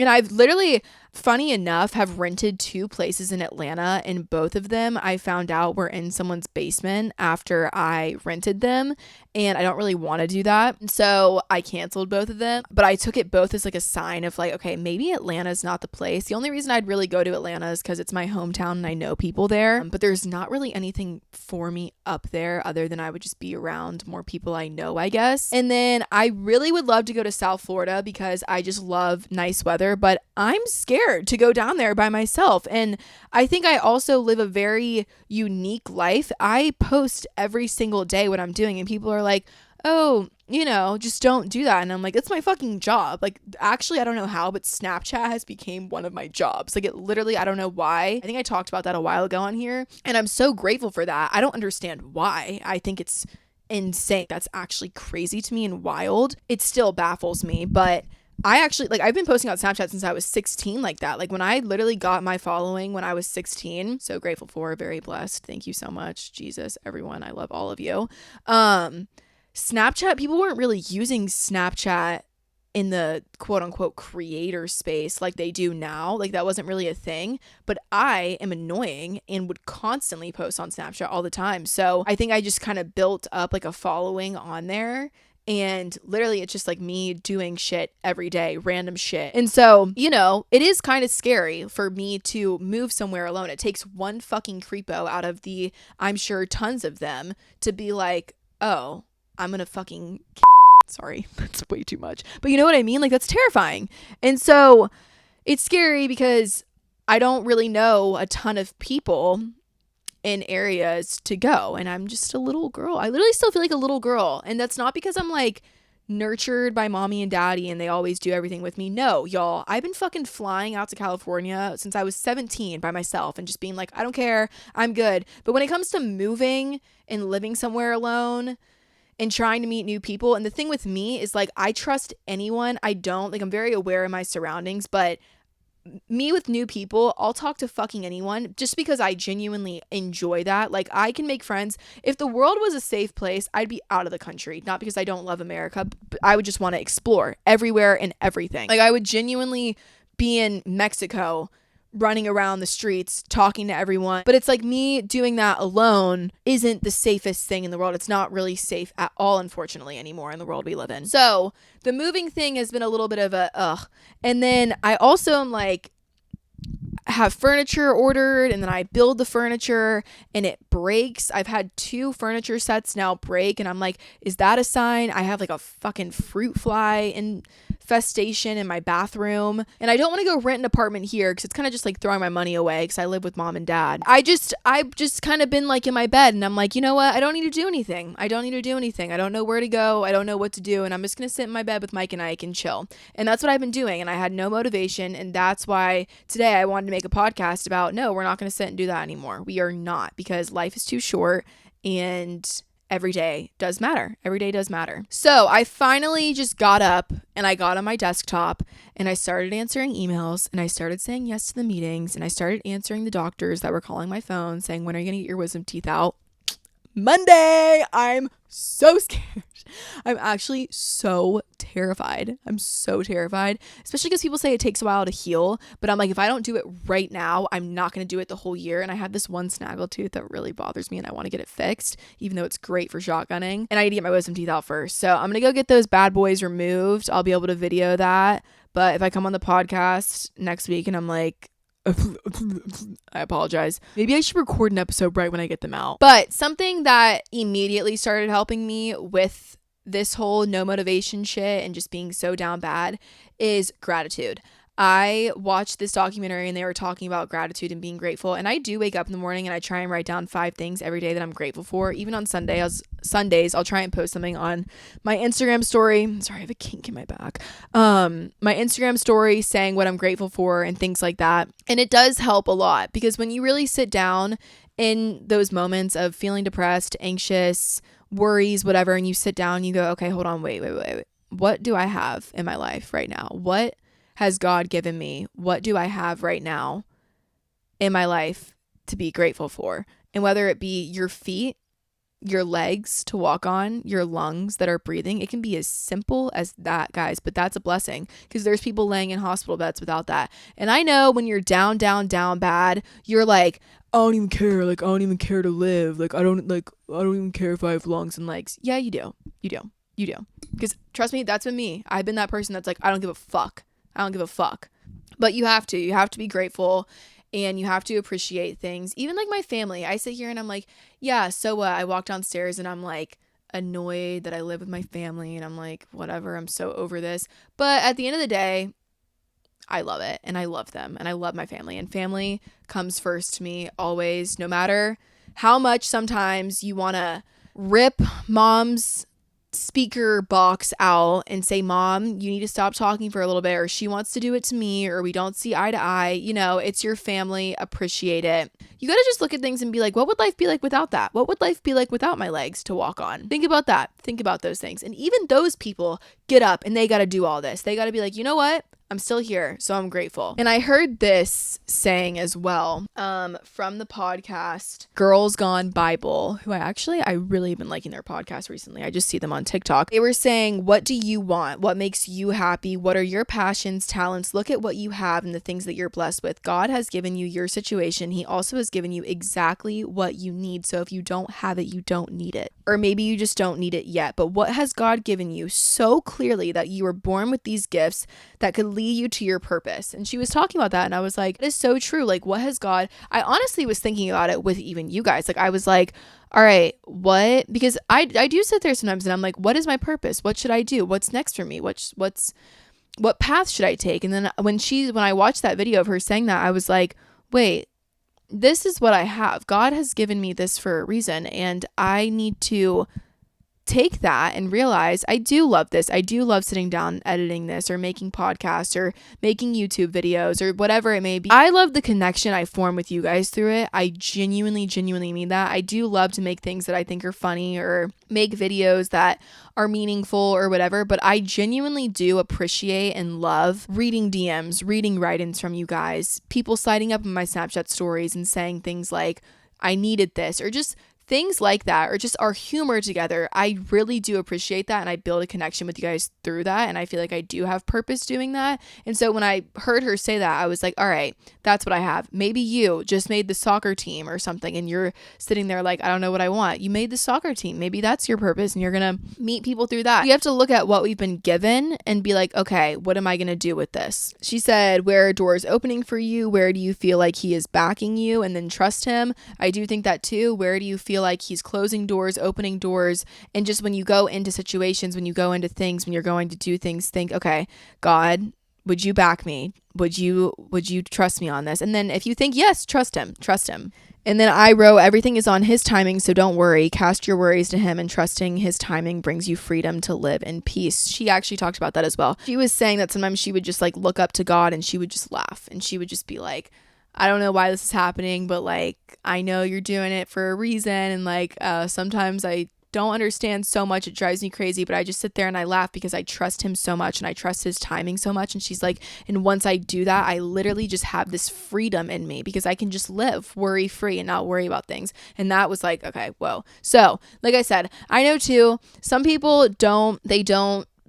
I've literally, funny enough, have rented 2 places in Atlanta, and both of them I found out were in someone's basement after I rented them, and I don't really want to do that. So I canceled both of them, but I took it both as like a sign of like, okay, maybe Atlanta's not the place. The only reason I'd really go to Atlanta is because it's my hometown and I know people there, but there's not really anything for me up there other than I would just be around more people I know, I guess. And then I really would love to go to South Florida because I just love nice weather, but I'm scared to go down there by myself. And I think I also live a very unique life. I post every single day what I'm doing, and people are like, oh, you know, just don't do that. And I'm like, it's my fucking job. Like, actually, I don't know how, but Snapchat has become one of my jobs. Like, it literally, I don't know why. I think I talked about that a while ago on here, and I'm so grateful for that. I don't understand why. I think it's insane. That's actually crazy to me and wild. It still baffles me, but I actually, like, I've been posting on Snapchat since I was 16 like that. Like, when I literally got my following when I was 16, so grateful for, very blessed. Thank you so much, Jesus, everyone. I love all of you. Snapchat, people weren't really using Snapchat in the quote unquote creator space like they do now. Like, that wasn't really a thing, but I am annoying and would constantly post on Snapchat all the time. So I think I just kind of built up like a following on there. And literally, it's just like me doing shit every day, random shit. And so, you know, it is kind of scary for me to move somewhere alone. It takes one fucking creepo out of the, I'm sure, tons of them to be like, oh, I'm gonna fucking sorry, that's way too much. But you know what I mean? Like, that's terrifying. And so it's scary because I don't really know a ton of people in areas to go, and I'm just a little girl. I literally still feel like a little girl, and that's not because I'm like nurtured by mommy and daddy and they always do everything with me. No, y'all, I've been fucking flying out to California since I was 17 by myself and just being like, I don't care, I'm good. But when it comes to moving and living somewhere alone and trying to meet new people, and the thing with me is like, I trust anyone. I don't, like, I'm very aware of my surroundings, but me with new people, I'll talk to fucking anyone just because I genuinely enjoy that. Like, I can make friends. If the world was a safe place, I'd be out of the country. Not because I don't love America, but I would just want to explore everywhere and everything. Like, I would genuinely be in Mexico running around the streets talking to everyone. But it's like, me doing that alone isn't the safest thing in the world. It's not really safe at all, unfortunately, anymore in the world we live in. So the moving thing has been a little bit of a ugh. And then I also am like, have furniture ordered, and then I build the furniture and it breaks. I've had 2 furniture sets now break, and I'm like, is that a sign I have like a fucking fruit fly infestation in my bathroom. And I don't want to go rent an apartment here because it's kind of just like throwing my money away because I live with mom and dad. I've just kind of been like in my bed and I'm like, you know what? I don't need to do anything. I don't know where to go. I don't know what to do. And I'm just going to sit in my bed with Mike and Ike and chill. And that's what I've been doing. And I had no motivation. And that's why today I wanted to make a podcast about, no, we're not going to sit and do that anymore. We are not, because life is too short and every day does matter. Every day does matter. So I finally just got up and I got on my desktop and I started answering emails and I started saying yes to the meetings and I started answering the doctors that were calling my phone saying, when are you going to get your wisdom teeth out? Monday. I'm so scared. I'm actually so terrified. I'm so terrified, especially because people say it takes a while to heal. But I'm like, if I don't do it right now, I'm not going to do it the whole year. And I have this one snaggle tooth that really bothers me and I want to get it fixed, even though it's great for shotgunning. And I need to get my wisdom teeth out first. So I'm going to go get those bad boys removed. I'll be able to video that. But if I come on the podcast next week and I'm like, I apologize. Maybe I should record an episode right when I get them out. But something that immediately started helping me with this whole no motivation shit and just being so down bad is gratitude. I watched this documentary and they were talking about gratitude and being grateful. And I do wake up in the morning and I try and write down 5 things every day that I'm grateful for. Even on Sundays, I'll try and post something on my Instagram story. Sorry, I have a kink in my back. My Instagram story saying what I'm grateful for and things like that. And it does help a lot because when you really sit down in those moments of feeling depressed, anxious, worries, whatever, and you sit down and you go, okay, hold on, wait. What do I have in my life right now? What has God given me? What do I have right now in my life to be grateful for? And whether it be your feet, your legs to walk on, your lungs that are breathing, it can be as simple as that, guys, but that's a blessing because there's people laying in hospital beds without that. And I know when you're down bad, you're like, I don't even care. Like, I don't even care to live. Like, I don't even care if I have lungs and legs. Yeah, you do. Because trust me, that's been me. I've been that person that's like, I don't give a fuck. But you have to be grateful and you have to appreciate things. Even like my family, I sit here and I'm like, yeah, so what? I walk downstairs and I'm like annoyed that I live with my family and I'm like, whatever, I'm so over this. But at the end of the day, I love it and I love them and I love my family, and family comes first to me always, no matter how much sometimes you want to rip mom's speaker box out and say, Mom, you need to stop talking for a little bit, or she wants to do it to me, or we don't see eye to eye. You know, it's your family. Appreciate it. You got to just look at things and be like, what would life be like without that? What would life be like without my legs to walk on? Think about that. Think about those things. And even those people get up and they got to do all this. They got to be like, you know what? I'm still here, so I'm grateful. And I heard this saying as well from the podcast Girls Gone Bible, who I really have been liking their podcast recently. I just see them on TikTok. They were saying, what do you want? What makes you happy? What are your passions, talents? Look at what you have and the things that you're blessed with. God has given you your situation. He also has given you exactly what you need. So if you don't have it, you don't need it. Or maybe you just don't need it yet. But what has God given you so clearly that you were born with these gifts that could lead you to your purpose? And she was talking about that and I was like, it is so true. Like, what has God, I honestly was thinking about it with even you guys. Like, I was like, all right, what? Because I do sit there sometimes and I'm like, what is my purpose? What should I do? What's next for me? What path should I take? And then when I watched that video of her saying that, I was like, wait, this is what I have. God has given me this for a reason, and I need to take that and realize I do love this. I do love sitting down, editing this, or making podcasts, or making YouTube videos, or whatever it may be. I love the connection I form with you guys through it. I genuinely mean that. I do love to make things that I think are funny, or make videos that are meaningful or whatever, but I genuinely do appreciate and love reading DMs, reading write-ins from you guys, people sliding up in my Snapchat stories and saying things like, I needed this, or just things like that, or just our humor together. I really do appreciate that, and I build a connection with you guys through that, and I feel like I do have purpose doing that. And so when I heard her say that, I was like, all right, that's what I have. Maybe you just made the soccer team or something, and you're sitting there like, I don't know what I want. You made the soccer team. Maybe that's your purpose, and you're gonna meet people through that. You have to look at what we've been given and be like, okay, what am I gonna do with this? She said, where are doors opening for you? Where do you feel like he is backing you? And then trust him. I do think that too. Where do you feel feel like he's closing doors, opening doors. And just when you go into situations, when you go into things, when you're going to do things, think, okay, God, would you back me? Would you trust me on this? And then if you think yes, trust him. And then I wrote, everything is on his timing, so don't worry. Cast your worries to him, and trusting his timing brings you freedom to live in peace. She actually talked about that as well. She was saying that sometimes she would just like look up to God and she would just laugh, and she would just be like, I don't know why this is happening, but like, I know you're doing it for a reason. And like, sometimes I don't understand so much, it drives me crazy, but I just sit there and I laugh because I trust him so much and I trust his timing so much. And she's like, and once I do that, I literally just have this freedom in me because I can just live worry free and not worry about things. And that was like, okay, whoa. So like I said, I know too, some people don't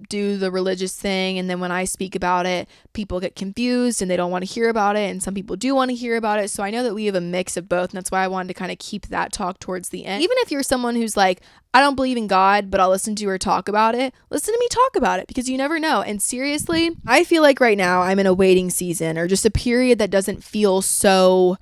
do the religious thing, and then when I speak about it, people get confused and they don't want to hear about it, and some people do want to hear about it. So I know that we have a mix of both, and that's why I wanted to kind of keep that talk towards the end. Even if you're someone who's like, I don't believe in God, but I'll listen to her talk about it, listen to me talk about it, because you never know. And seriously, I feel like right now I'm in a waiting season, or just a period that doesn't feel so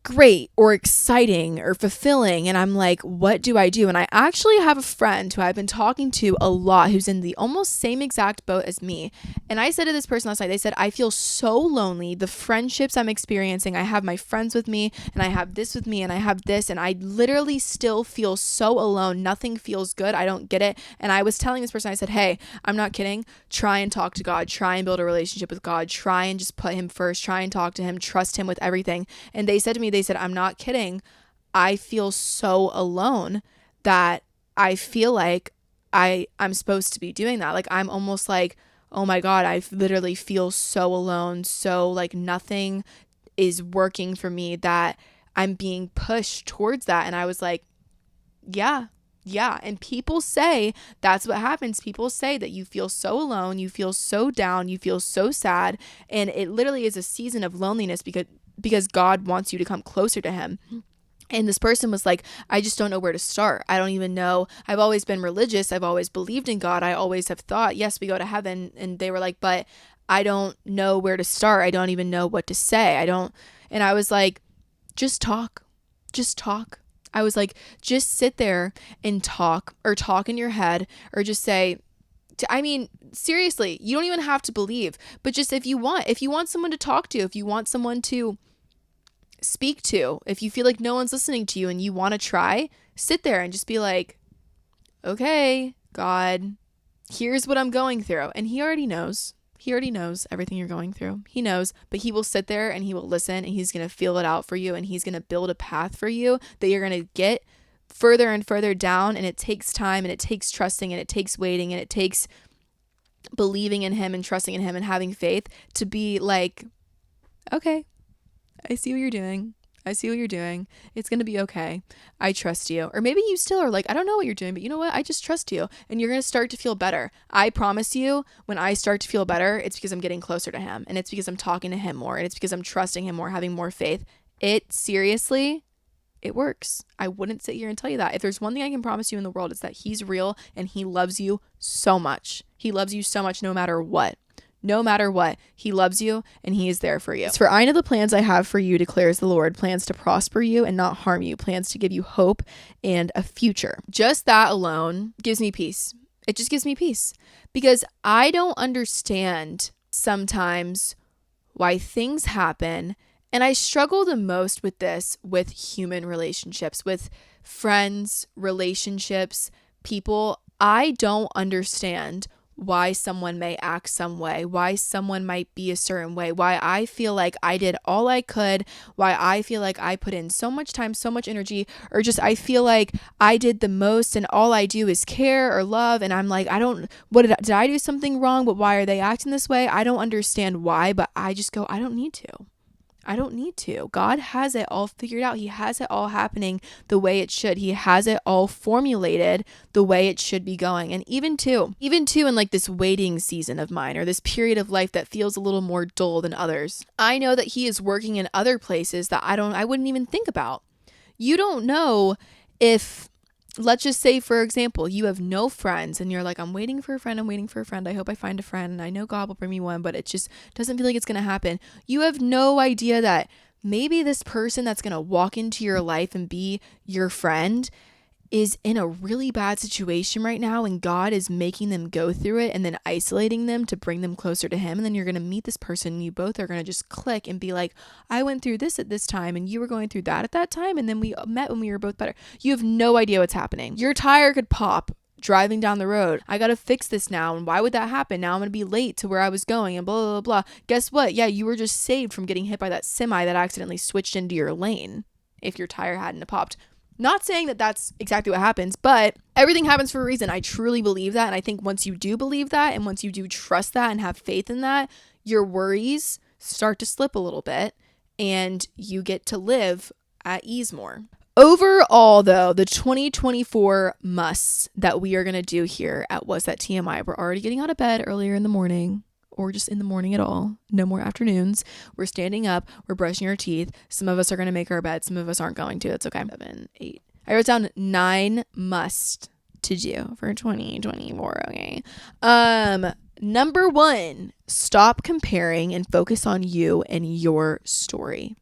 great or exciting or fulfilling, and I'm like, what do I do? And I actually have a friend who I've been talking to a lot who's in the almost same exact boat as me, and I said to this person last night, they said, I feel so lonely. The friendships I'm experiencing, I have my friends with me, and I have this with me, and I have this, and I literally still feel so alone. Nothing feels good. I don't get it. And I was telling this person, I said, hey, I'm not kidding, try and talk to God, try and build a relationship with God, try and just put him first, try and talk to him, trust him with everything. And they said to me, they said, I'm not kidding, I feel so alone that I feel like I'm supposed to be doing that. Like, I'm almost like, oh my God, I literally feel so alone, so like nothing is working for me, that I'm being pushed towards that. And I was like, yeah. And people say that's what happens. People say that you feel so alone, you feel so down, you feel so sad, and it literally is a season of loneliness because God wants you to come closer to him. And this person was like, I just don't know where to start. I don't even know. I've always been religious. I've always believed in God. I always have thought, yes, we go to heaven. And they were like, but I don't know where to start. I don't even know what to say. And I was like, just talk. I was like, just sit there and talk, or talk in your head, or just say, I mean, seriously, you don't even have to believe, but just if you want someone to talk to, if you want someone to speak to, if you feel like no one's listening to you and you want to try, sit there and just be like, okay, God, here's what I'm going through. And he already knows everything you're going through. He knows, but he will sit there and he will listen, and he's going to feel it out for you, and he's going to build a path for you that you're going to get further and further down. And it takes time, and it takes trusting, and it takes waiting, and it takes believing in him and trusting in him and having faith to be like, okay, I see what you're doing. It's going to be okay. I trust you. Or maybe you still are like, I don't know what you're doing, but you know what? I just trust you. And you're going to start to feel better. I promise you, when I start to feel better, it's because I'm getting closer to him, and it's because I'm talking to him more, and it's because I'm trusting him more, having more faith. Seriously, it works. I wouldn't sit here and tell you that. If there's one thing I can promise you in the world, it's that he's real, and he loves you so much. He loves you so much no matter what. No matter what, he loves you, and he is there for you. For I know the plans I have for you, declares the Lord, plans to prosper you and not harm you, plans to give you hope and a future. Just that alone gives me peace. It just gives me peace, because I don't understand sometimes why things happen. And I struggle the most with this with human relationships, with friends, relationships, people. I don't understand why someone may act some way, why someone might be a certain way, why I feel like I did all I could, why I feel like I put in so much time, so much energy, or just I feel like I did the most and all I do is care or love. And I'm like, did I do something wrong? But why are they acting this way? I don't understand why, but I just go, I don't need to. God has it all figured out. He has it all happening the way it should. He has it all formulated the way it should be going. And even too in like this waiting season of mine, or this period of life that feels a little more dull than others, I know that he is working in other places that I wouldn't even think about. You don't know if, let's just say, for example, you have no friends and you're like, I'm waiting for a friend. I hope I find a friend, and I know God will bring me one, but it just doesn't feel like it's going to happen. You have no idea that maybe this person that's going to walk into your life and be your friend is in a really bad situation right now, and God is making them go through it and then isolating them to bring them closer to him. And then you're going to meet this person and you both are going to just click and be like, I went through this at this time and you were going through that at that time, and then we met when we were both better. You have no idea what's happening. Your tire could pop driving down the road. I got to fix this now, and why would that happen? Now I'm going to be late to where I was going and blah, blah, blah, blah. Guess what? Yeah, you were just saved from getting hit by that semi that accidentally switched into your lane if your tire hadn't have popped. Not saying that that's exactly what happens, but everything happens for a reason. I truly believe that. And I think once you do believe that, and once you do trust that and have faith in that, your worries start to slip a little bit and you get to live at ease more. Overall, though, the 2024 musts that we are going to do here at Was That TMI, we're already getting out of bed earlier in the morning, or just in the morning at all. No more afternoons. We're standing up. We're brushing our teeth. Some of us are going to make our bed. Some of us aren't going to. That's okay. 7, 8. I wrote down 9 must to do for 2024. Okay. Number 1, stop comparing and focus on you and your story.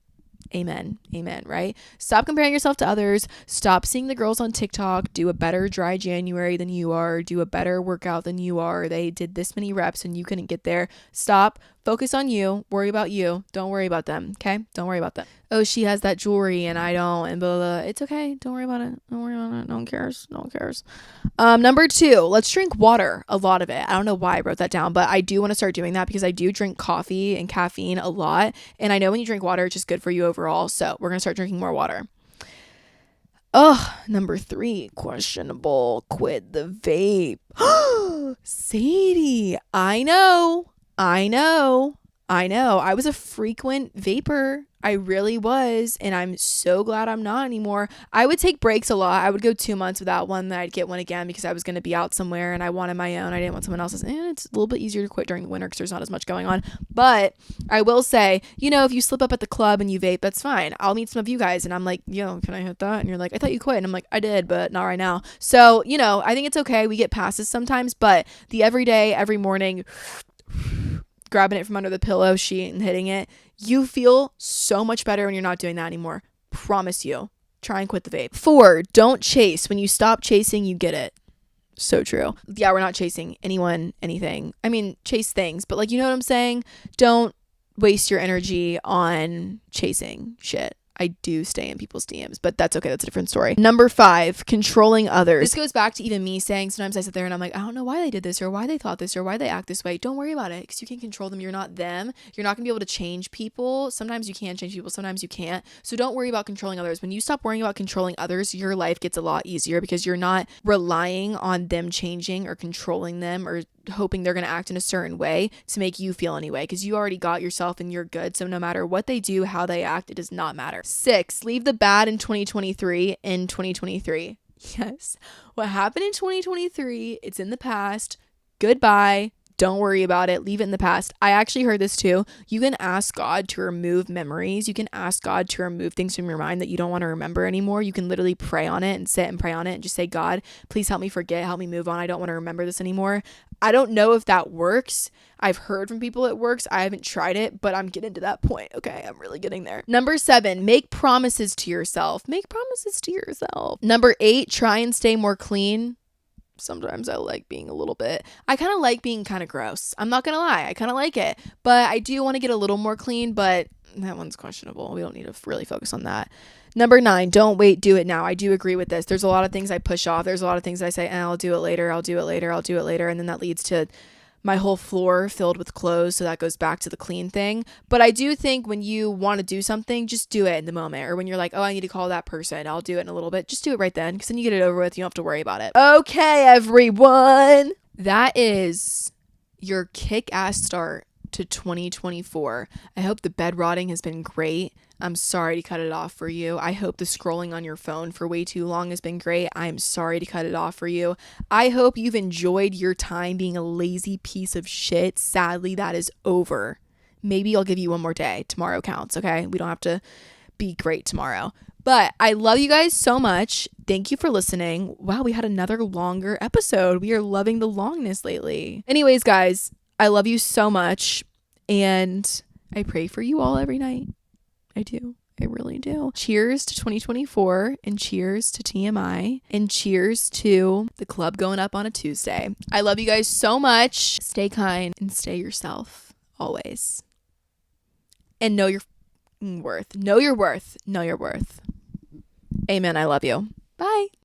Amen. Amen. Right? Stop comparing yourself to others. Stop seeing the girls on TikTok do a better dry January than you are, do a better workout than you are. They did this many reps and you couldn't get there. Stop. Focus on you. Worry about you. Don't worry about them. Okay? Don't worry about them. Oh, she has that jewelry and I don't, and blah, blah, blah. It's okay. Don't worry about it. Don't worry about it. No one cares. No one cares. Number 2, let's drink water. A lot of it. I don't know why I wrote that down, but I do want to start doing that because I do drink coffee and caffeine a lot. And I know when you drink water, it's just good for you overall. So we're going to start drinking more water. Number 3, questionable. Quit the vape. Sadie, I know. I was a frequent vapor. I really was. And I'm so glad I'm not anymore. I would take breaks a lot. I would go 2 months without one. Then I'd get one again because I was going to be out somewhere and I wanted my own. I didn't want someone else's. And it's a little bit easier to quit during the winter because there's not as much going on. But I will say, if you slip up at the club and you vape, that's fine. I'll meet some of you guys and I'm like, can I hit that? And you're like, I thought you quit. And I'm like, I did, but not right now. So, I think it's okay. We get passes sometimes, but the everyday, every morning, grabbing it from under the pillow sheet and hitting it, you feel so much better when you're not doing that anymore. Promise you. Try and quit the vape. 4, don't chase. When you stop chasing, you get it. So true. Yeah, we're not chasing anyone, anything. I mean, chase things, but you know what I'm saying? Don't waste your energy on chasing shit. I do stay in people's DMs, but that's okay. That's a different story. Number 5, controlling others. This goes back to even me saying, sometimes I sit there and I'm like, I don't know why they did this or why they thought this or why they act this way. Don't worry about it because you can control them. You're not them. You're not going to be able to change people. Sometimes you can change people. Sometimes you can't. So don't worry about controlling others. When you stop worrying about controlling others, your life gets a lot easier because you're not relying on them changing or controlling them or hoping they're going to act in a certain way to make you feel anyway, because you already got yourself and you're good. So no matter what they do, how they act, it does not matter. 6, leave the bad in 2023 in 2023. Yes. What happened in 2023, it's in the past. Goodbye. Don't worry about it. Leave it in the past. I actually heard this too. You can ask God to remove memories. You can ask God to remove things from your mind that you don't want to remember anymore. You can literally pray on it and sit and pray on it and just say, God, please help me forget. Help me move on. I don't want to remember this anymore. I don't know if that works. I've heard from people it works. I haven't tried it, but I'm getting to that point. Okay, I'm really getting there. Number 7, make promises to yourself. Make promises to yourself. Number 8, try and stay more clean. Sometimes I like being a little bit, I kind of like being kind of gross. I'm not going to lie. I kind of like it, but I do want to get a little more clean, but that one's questionable. We don't need to really focus on that. Number 9, don't wait, do it now. I do agree with this. There's a lot of things I push off. There's a lot of things I say, I'll do it later. I'll do it later. I'll do it later. And then that leads to my whole floor filled with clothes. So that goes back to the clean thing. But I do think when you want to do something, just do it in the moment. Or when you're like, oh, I need to call that person, I'll do it in a little bit. Just do it right then, because then you get it over with. You don't have to worry about it. Okay, everyone. That is your kick-ass start to 2024. I hope the bed rotting has been great. I'm sorry to cut it off for you. I hope the scrolling on your phone for way too long has been great. I am sorry to cut it off for you. I hope you've enjoyed your time being a lazy piece of shit. Sadly, that is over. Maybe I'll give you one more day. Tomorrow counts, okay? We don't have to be great tomorrow. But I love you guys so much. Thank you for listening. Wow, we had another longer episode. We are loving the longness lately. Anyways, guys, I love you so much. And I pray for you all every night. I do. I really do. Cheers to 2024 and cheers to TMI and cheers to the club going up on a Tuesday. I love you guys so much. Stay kind and stay yourself always. And know your worth. Know your worth. Know your worth. Amen. I love you. Bye.